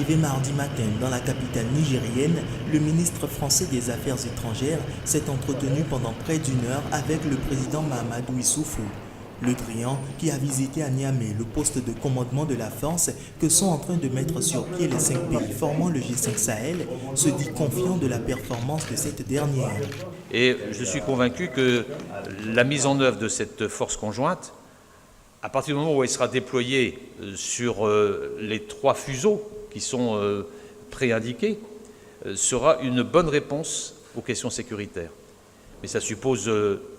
Arrivé mardi matin dans la capitale nigérienne, le ministre français des Affaires étrangères s'est entretenu pendant près d'une heure avec le président Mahamadou Issoufou. Le Drian, qui a visité à Niamey le poste de commandement de la force que sont en train de mettre sur pied les 5 pays formant le G5 Sahel, se dit confiant de la performance de cette dernière. Et je suis convaincu que la mise en œuvre de cette force conjointe, à partir du moment où elle sera déployée sur les 3 fuseaux qui sont préindiqués, sera une bonne réponse aux questions sécuritaires. Mais ça suppose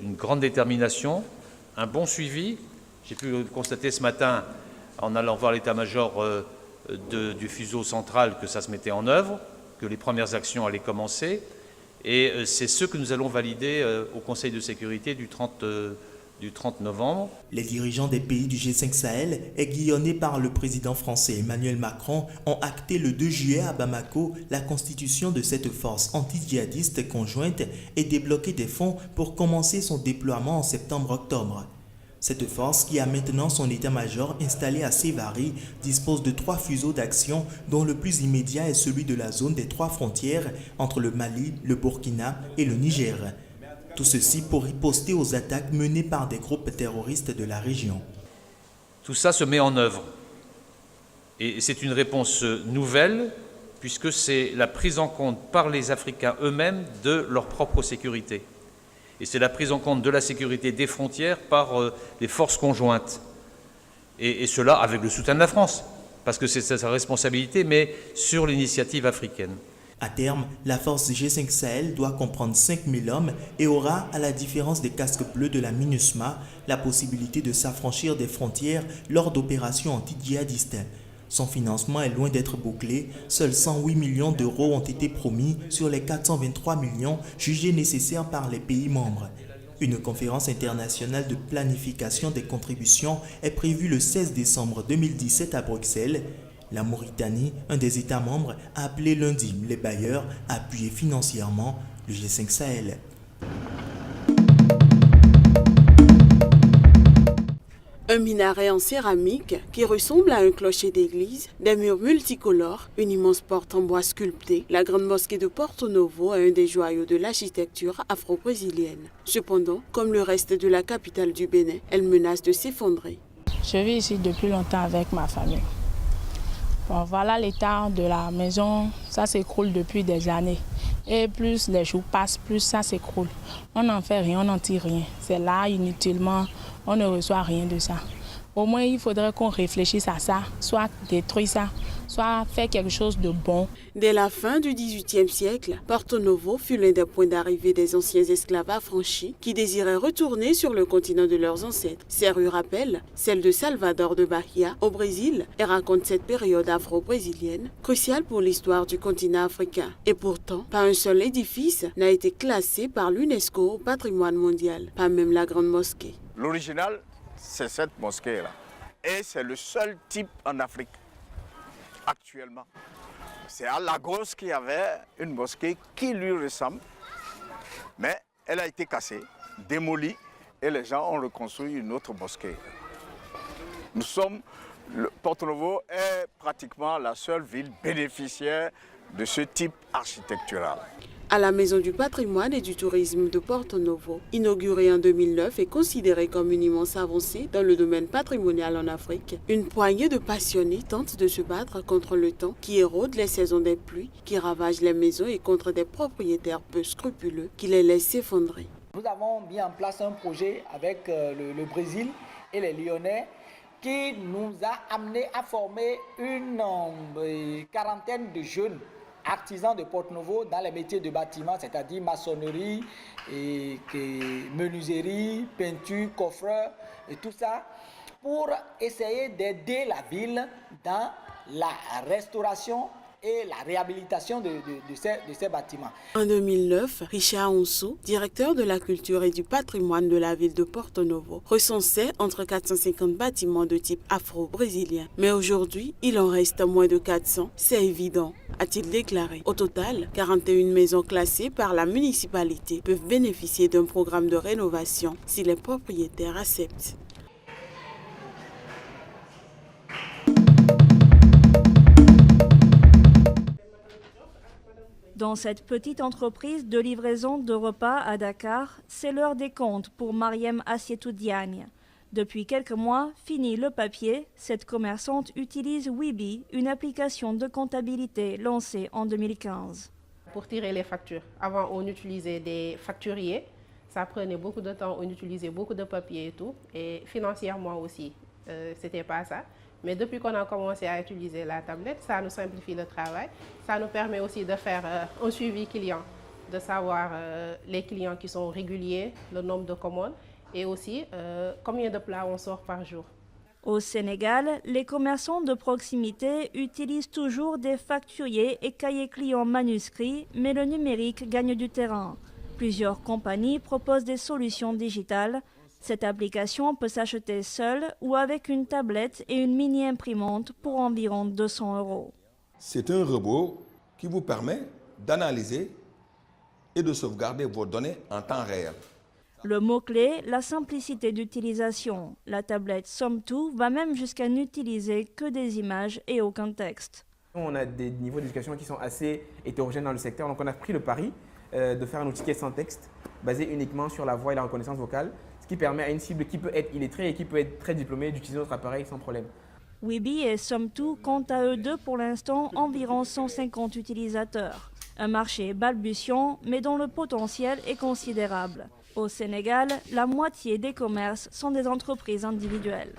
une grande détermination, un bon suivi. J'ai pu constater ce matin, en allant voir l'état-major du fuseau central, que ça se mettait en œuvre, que les premières actions allaient commencer. Et c'est ce que nous allons valider au Conseil de sécurité du 30 novembre. Les dirigeants des pays du G5 Sahel, aiguillonnés par le président français Emmanuel Macron, ont acté le 2 juillet à Bamako la constitution de cette force anti-djihadiste conjointe et débloqué des fonds pour commencer son déploiement en septembre-octobre. Cette force, qui a maintenant son état-major installé à Sévaré, dispose de 3 fuseaux d'action dont le plus immédiat est celui de la zone des 3 frontières entre le Mali, le Burkina et le Niger. Tout ceci pour riposter aux attaques menées par des groupes terroristes de la région. Tout ça se met en œuvre. Et c'est une réponse nouvelle, puisque c'est la prise en compte par les Africains eux-mêmes de leur propre sécurité. Et c'est la prise en compte de la sécurité des frontières par les forces conjointes. Et cela avec le soutien de la France, parce que c'est sa responsabilité, mais sur l'initiative africaine. À terme, la force G5 Sahel doit comprendre 5000 hommes et aura, à la différence des casques bleus de la MINUSMA, la possibilité de s'affranchir des frontières lors d'opérations anti-djihadistes. Son financement est loin d'être bouclé, seuls 108 millions d'euros ont été promis sur les 423 millions jugés nécessaires par les pays membres. Une conférence internationale de planification des contributions est prévue le 16 décembre 2017 à Bruxelles. La Mauritanie, un des États membres, a appelé lundi les bailleurs à appuyer financièrement le G5 Sahel. Un minaret en céramique qui ressemble à un clocher d'église, des murs multicolores, une immense porte en bois sculpté, la grande mosquée de Porto Novo est un des joyaux de l'architecture afro-brésilienne. Cependant, comme le reste de la capitale du Bénin, elle menace de s'effondrer. Je vis ici depuis longtemps avec ma famille. Bon, voilà l'état de la maison, ça s'écroule depuis des années. Et plus les jours passent, plus ça s'écroule. On n'en fait rien, on n'en tire rien. C'est là, inutilement, on ne reçoit rien de ça. Au moins, il faudrait qu'on réfléchisse à ça, soit détruire ça, soit faire quelque chose de bon. Dès la fin du XVIIIe siècle, Porto Novo fut l'un des points d'arrivée des anciens esclaves affranchis qui désiraient retourner sur le continent de leurs ancêtres. Ces rues rappellent celle de Salvador de Bahia au Brésil et racontent cette période afro-brésilienne cruciale pour l'histoire du continent africain. Et pourtant, pas un seul édifice n'a été classé par l'UNESCO au patrimoine mondial, pas même la grande mosquée. L'original, c'est cette mosquée-là. Et c'est le seul type en Afrique actuellement. C'est à Lagos qu'il y avait une mosquée qui lui ressemble, mais elle a été cassée, démolie, et les gens ont reconstruit une autre mosquée. Porto Novo est pratiquement la seule ville bénéficiaire de ce type architectural. À la Maison du patrimoine et du tourisme de Porto Novo, inaugurée en 2009 et considérée comme une immense avancée dans le domaine patrimonial en Afrique, une poignée de passionnés tentent de se battre contre le temps qui érode les saisons des pluies, qui ravage les maisons et contre des propriétaires peu scrupuleux qui les laissent s'effondrer. Nous avons mis en place un projet avec le Brésil et les Lyonnais qui nous a amené à former une quarantaine de jeunes artisans de Porto Novo dans les métiers de bâtiment, c'est-à-dire maçonnerie, menuiserie, peinture, coffreur et tout ça, pour essayer d'aider la ville dans la restauration et la réhabilitation de ces bâtiments. En 2009, Richard Onsou, directeur de la culture et du patrimoine de la ville de Porto Novo, recensait entre 450 bâtiments de type afro-brésilien. Mais aujourd'hui, il en reste moins de 400, c'est évident, a-t-il déclaré. Au total, 41 maisons classées par la municipalité peuvent bénéficier d'un programme de rénovation si les propriétaires acceptent. Dans cette petite entreprise de livraison de repas à Dakar, c'est l'heure des comptes pour Mariem Assietou Diagne. Depuis quelques mois, fini le papier, cette commerçante utilise Weebie, une application de comptabilité lancée en 2015. Pour tirer les factures, avant on utilisait des facturiers, ça prenait beaucoup de temps, on utilisait beaucoup de papier et tout, et financièrement aussi, c'était pas ça. Mais depuis qu'on a commencé à utiliser la tablette, ça nous simplifie le travail. Ça nous permet aussi de faire un suivi client, de savoir les clients qui sont réguliers, le nombre de commandes et aussi combien de plats on sort par jour. Au Sénégal, les commerçants de proximité utilisent toujours des facturiers et cahiers clients manuscrits, mais le numérique gagne du terrain. Plusieurs compagnies proposent des solutions digitales. Cette application peut s'acheter seule ou avec une tablette et une mini-imprimante pour environ 200 €. C'est un robot qui vous permet d'analyser et de sauvegarder vos données en temps réel. Le mot-clé, la simplicité d'utilisation. La tablette Somme-Tout va même jusqu'à n'utiliser que des images et aucun texte. On a des niveaux d'éducation qui sont assez hétérogènes dans le secteur, donc on a pris le pari de faire un outil qui est sans texte, basé uniquement sur la voix et la reconnaissance vocale, ce qui permet à une cible qui peut être illettrée et qui peut être très diplômée d'utiliser notre appareil sans problème. Weebie et Somme-Tout comptent à eux deux pour l'instant environ 150 utilisateurs. Un marché balbutiant, mais dont le potentiel est considérable. Au Sénégal, la moitié des commerces sont des entreprises individuelles.